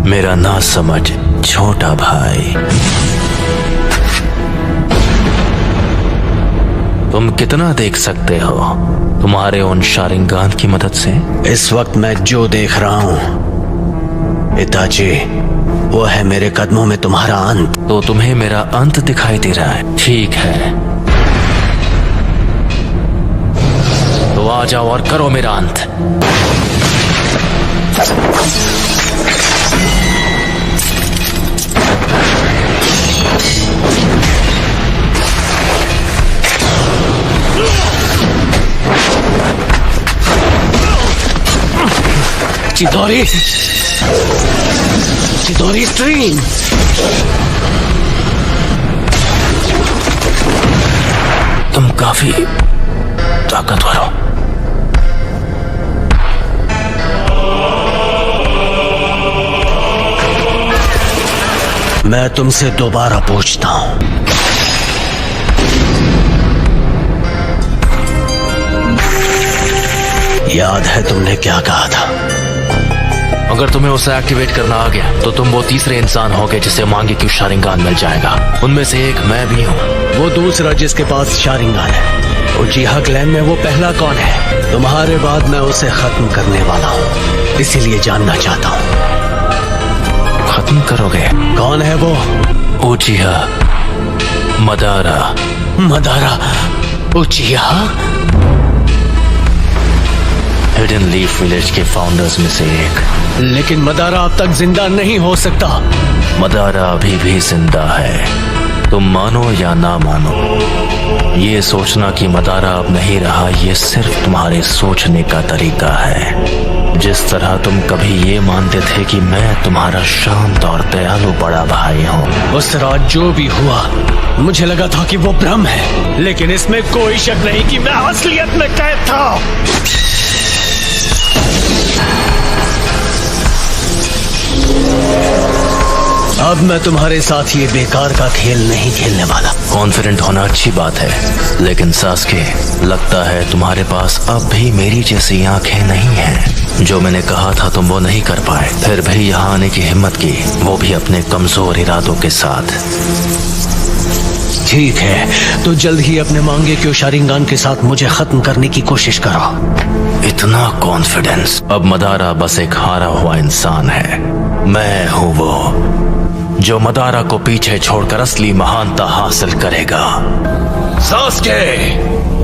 मेरा ना समझ छोटा भाई। तुम कितना देख सकते हो तुम्हारे उन शारिंगान की मदद से? इस वक्त मैं जो देख रहा हूं पिताजी, वो है मेरे कदमों में तुम्हारा अंत। तो तुम्हें मेरा अंत दिखाई दे रहा है? ठीक है, तो आ जाओ और करो मेरा अंत। चिदोरी, चिदोरी स्ट्रीम। तुम काफी ताकतवर हो। मैं तुमसे दोबारा पूछता हूं, याद है तुमने क्या कहा था? अगर तुम्हें उसे एक्टिवेट करना आ गया तो तुम वो तीसरे इंसान होगे जिसे मांगे क्यों शारिंगान मिल जाएगा। उनमें से एक मैं भी हूँ। वो दूसरा जिसके पास शारिंगान है, उचिहा क्लैन में वो पहला कौन है? तुम्हारे बाद मैं उसे खत्म करने वाला हूँ, इसीलिए जानना चाहता हूँ। खत्म करोगे? कौन है वो? उचिहा Madara. Madara उचिहा? Hidden leaf village के फाउंडर्स में से एक। लेकिन मदारा अब तक जिंदा नहीं हो सकता। मदारा अभी भी जिंदा है, तुम मानो या ना मानो। ये सोचना कि मदारा अब नहीं रहा, ये सिर्फ तुम्हारे सोचने का तरीका है। जिस तरह तुम कभी ये मानते थे कि मैं तुम्हारा शांत और दयालु बड़ा भाई हूँ। उस रात जो भी हुआ मुझे लगा था कि वो भ्रम है, लेकिन इसमें कोई शक नहीं कि मैं असलियत में कैद था। अब मैं तुम्हारे साथ ये बेकार का खेल नहीं खेलने वाला। कॉन्फिडेंट होना अच्छी बात है, लेकिन सास्के, लगता है तुम्हारे पास अब भी मेरी जैसी आंखें नहीं हैं। जो मैंने कहा था तुम वो नहीं कर पाए, फिर भी यहाँ आने की हिम्मत की, वो भी अपने कमजोर इरादों के साथ। ठीक है, तो जल्द ही अपने मांगे क्यों शारिंगान के साथ मुझे खत्म करने की कोशिश करो। इतना कॉन्फिडेंस? अब मदारा बस एक हारा हुआ इंसान है। मैं हूँ वो जो मदारा को पीछे छोड़कर असली महानता हासिल करेगा। सास्के,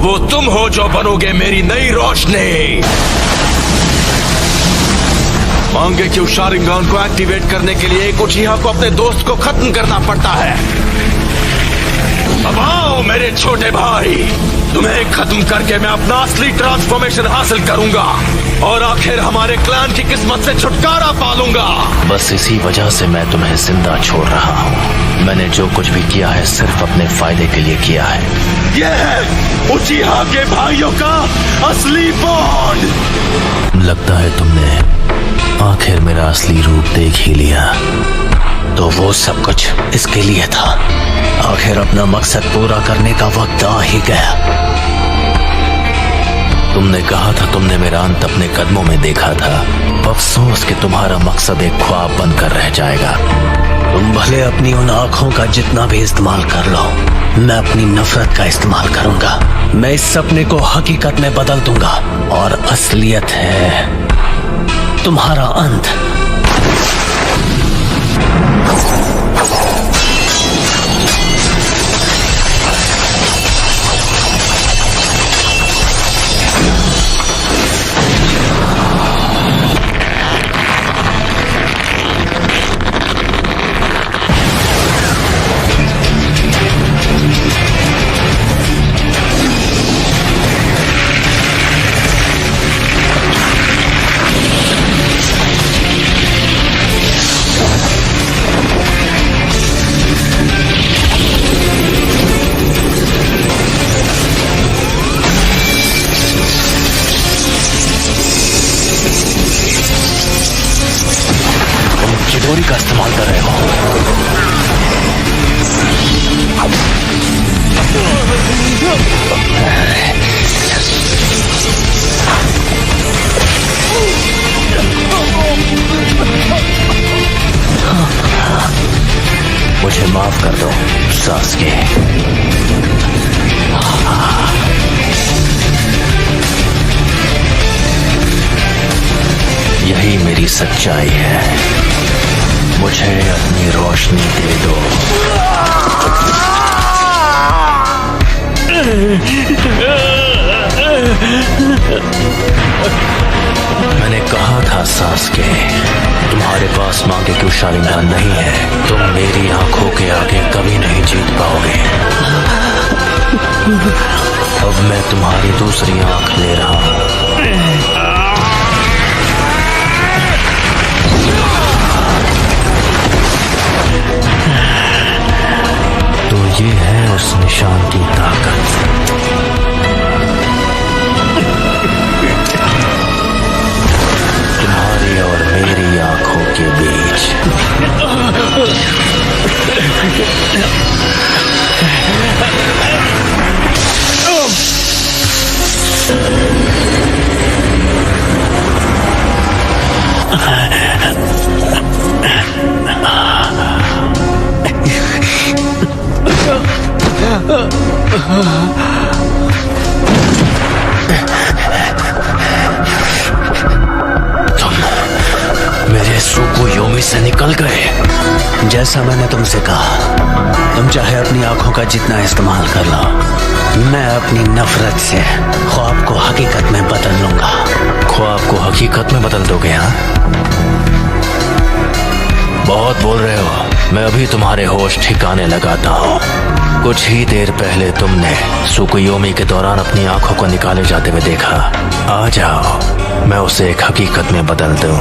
वो तुम हो जो बनोगे मेरी नई रोशनी। मांगे क्यों शारिंगान को एक्टिवेट करने के लिए एक उचिहा को अपने दोस्त को खत्म करना पड़ता है। अब आओ मेरे छोटे भाई, तुम्हें खत्म करके मैं अपना असली ट्रांसफॉर्मेशन हासिल करूंगा और आखिर हमारे क्लैन की किस्मत से छुटकारा पालूंगा। बस इसी वजह से मैं तुम्हें जिंदा छोड़ रहा हूँ। मैंने जो कुछ भी किया है सिर्फ अपने फायदे के लिए किया है। यह है उचिहा के भाइयों का असली बॉन्ड। लगता है तुमने आखिर मेरा असली रूप देख ही लिया। तो वो सब कुछ इसके लिए था। आखिर अपना मकसद पूरा करने का वक्त आ ही गया। तुमने कहा था तुमने मेरा अंत अपने कदमों में देखा था। अफसोस कि तुम्हारा मकसद एक ख्वाब बनकर रह जाएगा। तुम भले अपनी उन आंखों का जितना भी इस्तेमाल कर लो, मैं अपनी नफरत का इस्तेमाल करूंगा। मैं इस सपने को हकीकत में बदल दूंगा और असलियत है तुम्हारा अंत। चिदोरी का इस्तेमाल कर रहे हो। मुझे माफ कर दो सास्के। यही मेरी सच्चाई है। मुझे अपनी रोशनी दे दो। मैंने कहा था सास्के, तुम्हारे पास मांगे क्यों शालिंगान नहीं है। तुम मेरी आंखों के आगे कभी नहीं जीत पाओगे। अब मैं तुम्हारी दूसरी आंख ले रहा हूं। तो ये है उस निशान की ताकत। तुम्हारी और मेरी आंखों के बीच। मेरे सुकुयोमी से निकल गए। जैसा मैंने तुमसे कहा, तुम चाहे अपनी आंखों का जितना इस्तेमाल कर लो, मैं अपनी नफरत से ख्वाब को हकीकत में बदल लूंगा। ख्वाब को हकीकत में बदल दोगे? हाँ, बहुत बोल रहे हो। मैं अभी तुम्हारे होश ठिकाने लगाता हूँ। कुछ ही देर पहले तुमने सुकुयोमी के दौरान अपनी आंखों को निकाले जाते हुए देखा। आ जाओ, मैं उसे एक हकीकत में बदल दूं।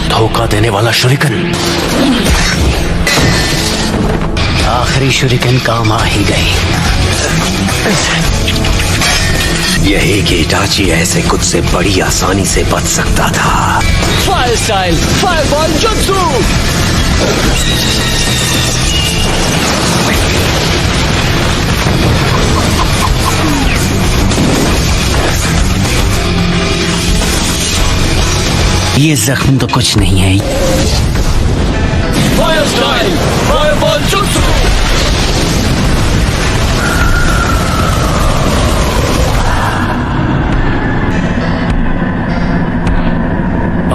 धोखा देने वाला शुरिकन। आखिरी शुरिकन काम आ ही गई। यही कि इटाची ऐसे कुछ से बड़ी आसानी से बच सकता था। Fire style fireball jutsu. ये जख्म तो कुछ नहीं है। Fire style fireball jutsu.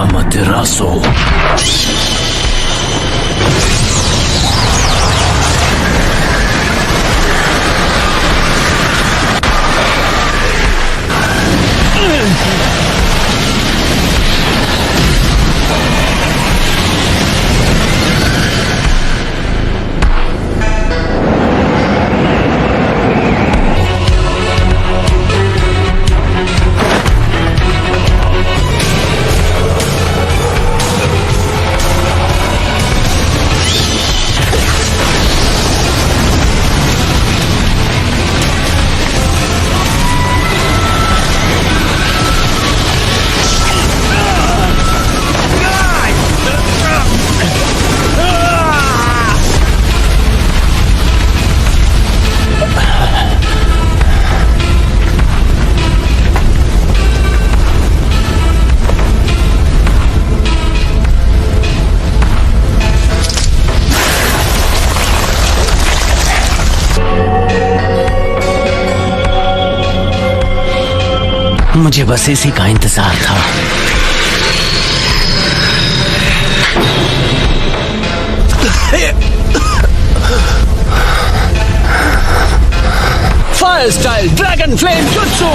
Amaterasu. मुझे बस इसी का इंतजार था। Fire style dragon flame jutsu.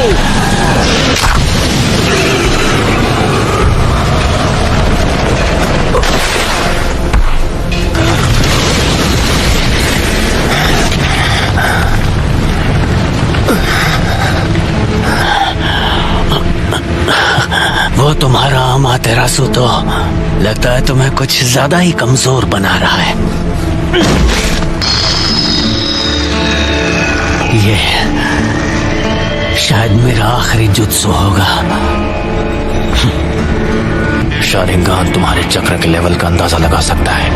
वो तुम्हारा अमातेरासु तो लगता है तुम्हें कुछ ज्यादा ही कमजोर बना रहा है। ये शायद मेरा आखिरी जुत्सु होगा। शालिंगान तुम्हारे चक्र के लेवल का अंदाजा लगा सकता है।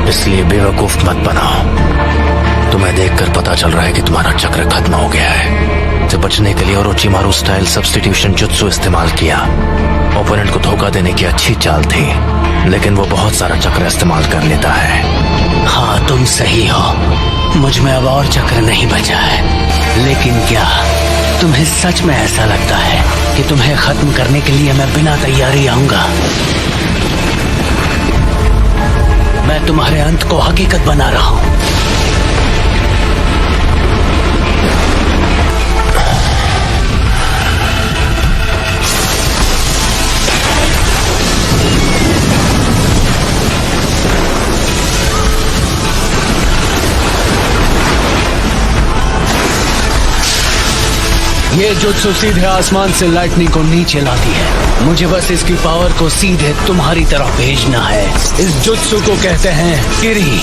इसलिए बेवकूफ मत बनाओ। तुम्हें देखकर पता चल रहा है कि तुम्हारा चक्र खत्म हो गया है। से बचने के लिए ओरोचिमारू स्टाइल सब्स्टिट्यूशन जुत्सु इस्तेमाल किया। ओपोनेंट को धोखा देने की अच्छी चाल थी, लेकिन वो बहुत सारा चक्र इस्तेमाल कर लेता है। हाँ, तुम सही हो। मुझ में अब और चक्र नहीं बचा है। लेकिन क्या तुम्हें सच में ऐसा लगता है कि तुम्हें खत्म करने के लिए मैं बिना तैयारी आऊंगा? मैं तुम्हारे अंत को हकीकत बना रहा हूं। ये जुत्सु सीधे आसमान से लाइटनिंग को नीचे लाती है। मुझे बस इसकी पावर को सीधे तुम्हारी तरफ भेजना है। इस जुत्सु को कहते हैं किरी।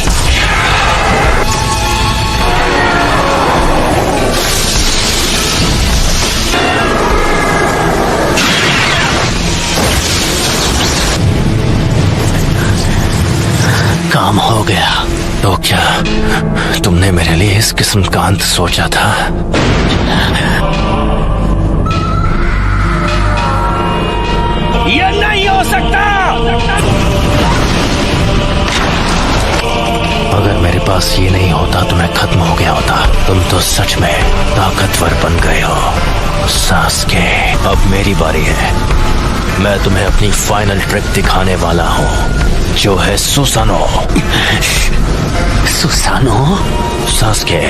काम हो गया। तो क्या तुमने मेरे लिए इस किस्म का अंत सोचा था? ये नहीं हो सकता। अगर मेरे पास ये नहीं होता तो मैं खत्म हो गया होता। तुम तो सच में ताकतवर बन गए हो सास्के। अब मेरी बारी है। मैं तुम्हें अपनी फाइनल ट्रिक दिखाने वाला हूँ, जो है सुसानो। सुसानो? सास्के,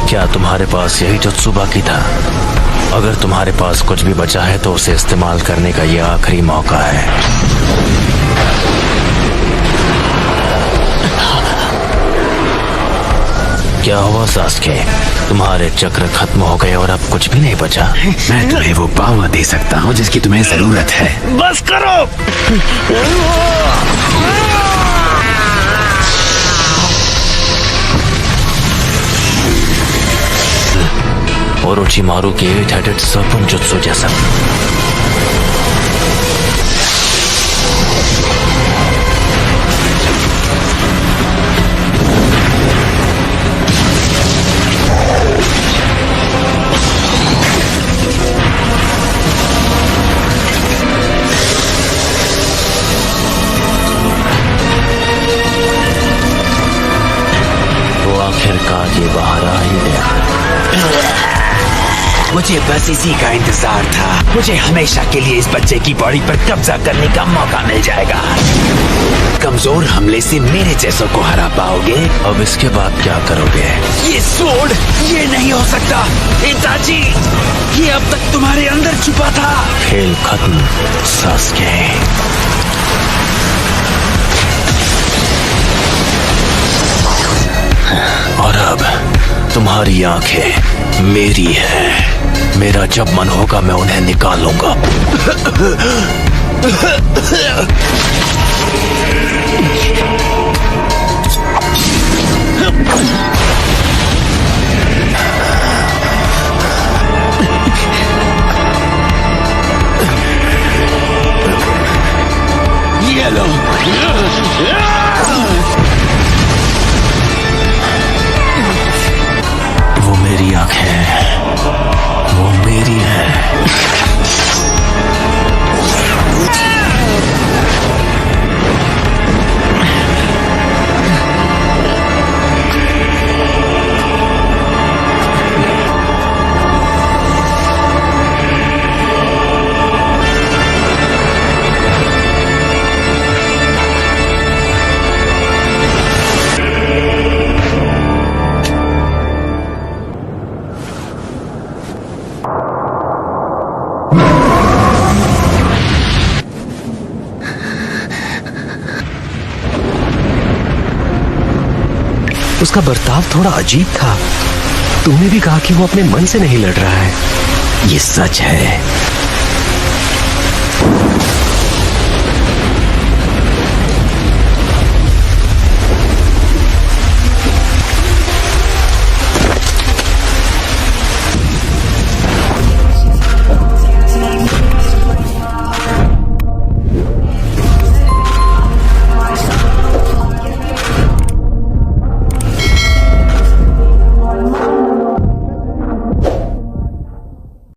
क्या तुम्हारे पास यही जुत्सु बाकी था? अगर तुम्हारे पास कुछ भी बचा है तो उसे इस्तेमाल करने का यह आखिरी मौका है। क्या हुआ सास्के? तुम्हारे चक्र खत्म हो गए और अब कुछ भी नहीं बचा? मैं तुम्हें वो पावर दे सकता हूँ जिसकी तुम्हें जरूरत है। बस करो। ओरोचिमारू के 8-headed serpent जुत्सु जैसा। वो आखिरकार ये बाहर आ ही गया। मुझे बस इसी का इंतजार था। मुझे हमेशा के लिए इस बच्चे की बॉडी पर कब्जा करने का मौका मिल जाएगा। कमजोर हमले से मेरे जैसों को हरा पाओगे। अब इसके बाद क्या करोगे? ये स्वॉर्ड, ये नहीं हो सकता। इताची, ये अब तक तुम्हारे अंदर छुपा था। खेल खत्म सास्के। और अब तुम्हारी आंखें मेरी है। मेरा जब मन होगा मैं उन्हें निकालूंगा। ये लो। वो मेरी आंखें हैं, वो मेरी है। उसका बर्ताव थोड़ा अजीब था। तुमने भी कहा कि वो अपने मन से नहीं लड़ रहा है। ये सच है।